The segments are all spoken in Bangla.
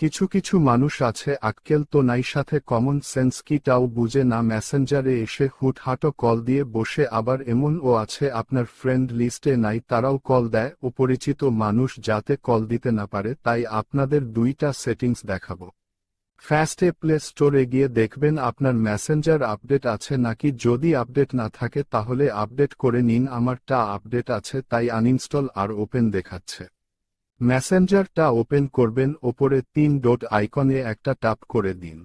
কিছু কিছু মানুষ আছে আক্কেল তো নাই সাথে কমন সেন্স কি তাও বুঝে না মেসেঞ্জারে এসে হুটহাটো কল দিয়ে বসে, আবার এমনও আছে আপনার ফ্রেন্ড লিস্টে নাই তারাও কল দেয় অপরিচিত মানুষ যাতে কল দিতে না পারে। তাই আপনাদের দুইটা সেটিংস দেখাবো। ফার্স্টে প্লে স্টোরে গিয়ে দেখবেন আপনার মেসেঞ্জার আপডেট আছে নাকি, যদি আপডেট না থাকে তাহলে আপডেট করে নিন। আমারটা আপডেট আছে তাই আনইনস্টল আর ওপেন দেখাচ্ছে। মেসেঞ্জারটা ওপেন করবেন, ওপরে 3 ডট আইকনে একটা ট্যাপ করে দিন।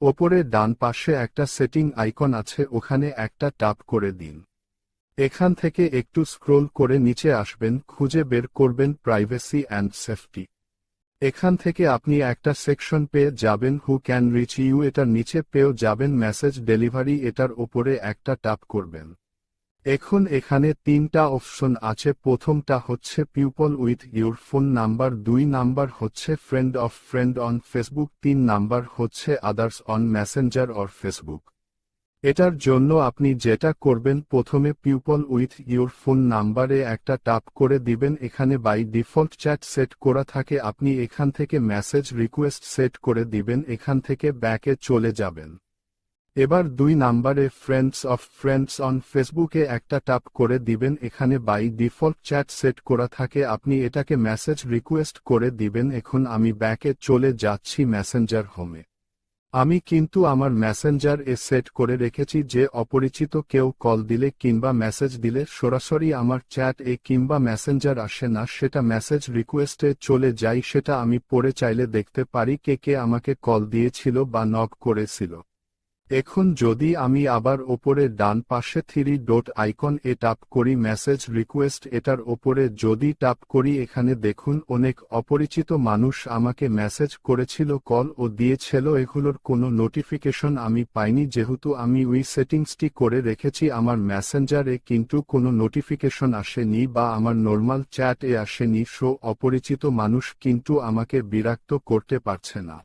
ওপরে ডান পাশে একটা সেটিং আইকন আছে, ওখানে একটা ট্যাপ করে দিন। এখান থেকে একটু স্ক্রোল করে নিচে আসবেন, খুঁজে বের করবেন প্রাইভেসি অ্যান্ড সেফটি। এখান থেকে আপনি একটা সেকশন পেয়ে যাবেন হু ক্যান রিচ ইউ, এটার নিচে পেয়েও যাবেন মেসেজ ডেলিভারি, এটার ওপরে একটা ট্যাপ করবেন। এখন এখানে 3টা অপশন আছে, প্রথমটা হচ্ছে people with your phone number, 2 number হচ্ছে friend of friend on Facebook, 3 number হচ্ছে others on Messenger or Facebook. এটার জন্য আপনি যেটা করবেন, প্রথমে পিপল উইথ ইউর ফোন নাম্বারে একটা ট্যাপ করে দিবেন। এখানে বাই ডিফল্ট চ্যাট সেট করা থাকে, আপনি এখান থেকে মেসেজ রিকোয়েস্ট সেট করে দিবেন, এখান থেকে ব্যাকে চলে যাবেন। এবার 2 নাম্বারে ফ্রেন্ডস অফ ফ্রেন্ডস অন ফেসবুকে একটা ট্যাপ করে দিবেন, এখানে বাই ডিফল্ট চ্যাট সেট করা থাকে, আপনি এটাকে মেসেজ রিকোয়েস্ট করে দিবেন। এখন আমি ব্যাকে চলে যাচ্ছি মেসেঞ্জার হোমে। আমি কিন্তু আমার মেসেঞ্জার সেট করে রেখেছি যে অপরিচিত কেউ কল দিলে কিংবা মেসেজ দিলে সরাসরি আমার চ্যাট কিংবা মেসেঞ্জার আসে না, সেটা মেসেজ রিকোয়েস্টে চলে যায়, সেটা আমি পড়ে চাইলে দেখতে পারি কে কে আমাকে কল দিয়েছিল বা নক করেছিল। এখন যদি আমি আবার ওপরে ডান পাশে 3 ডট আইকন ট্যাপ করি মেসেজ রিকোয়েস্ট, এটার ওপরে যদি ট্যাপ করি, এখানে দেখুন অনেক অপরিচিত মানুষ আমাকে মেসেজ করেছিল, কল ও দিয়েছিল, এগুলোর কোনো নোটিফিকেশন আমি পাইনি যেহেতু আমি ওই সেটিংসটি করে রেখেছি আমার মেসেঞ্জারে, কিন্তু কোনো নোটিফিকেশন আসেনি বা আমার নর্মাল চ্যাট আসেনি। সো অপরিচিত মানুষ কিন্তু আমাকে বিরক্ত করতে পারছে না।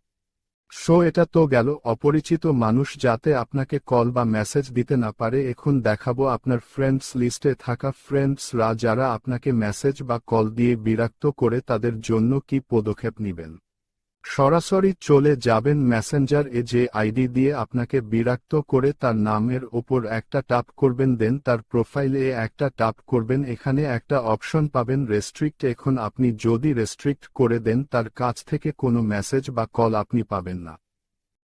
সো এটা তো গেল অপরিচিত মানুষ যাতে আপনাকে কল বা মেসেজ দিতে না পারে। এখন দেখাবো আপনার ফ্রেন্ডস লিস্টে থাকা ফ্রেন্ডসরা যারা আপনাকে মেসেজ বা কল দিয়ে বিরক্ত করে তাদের জন্য কি পদক্ষেপ নেবেন। সরাসরি চলে যাবেন মেসেঞ্জার যে আইডি দিয়ে আপনাকে বিরক্ত করে তার নামের ওপর একটা ট্যাপ করবেন, দেন তার প্রোফাইলে একটা ট্যাপ করবেন, এখানে একটা অপশন পাবেন রেস্ট্রিক্ট। এখন আপনি যদি রেস্ট্রিক্ট করে দেন তার কাছ থেকে কোনো মেসেজ বা কল আপনি পাবেন না।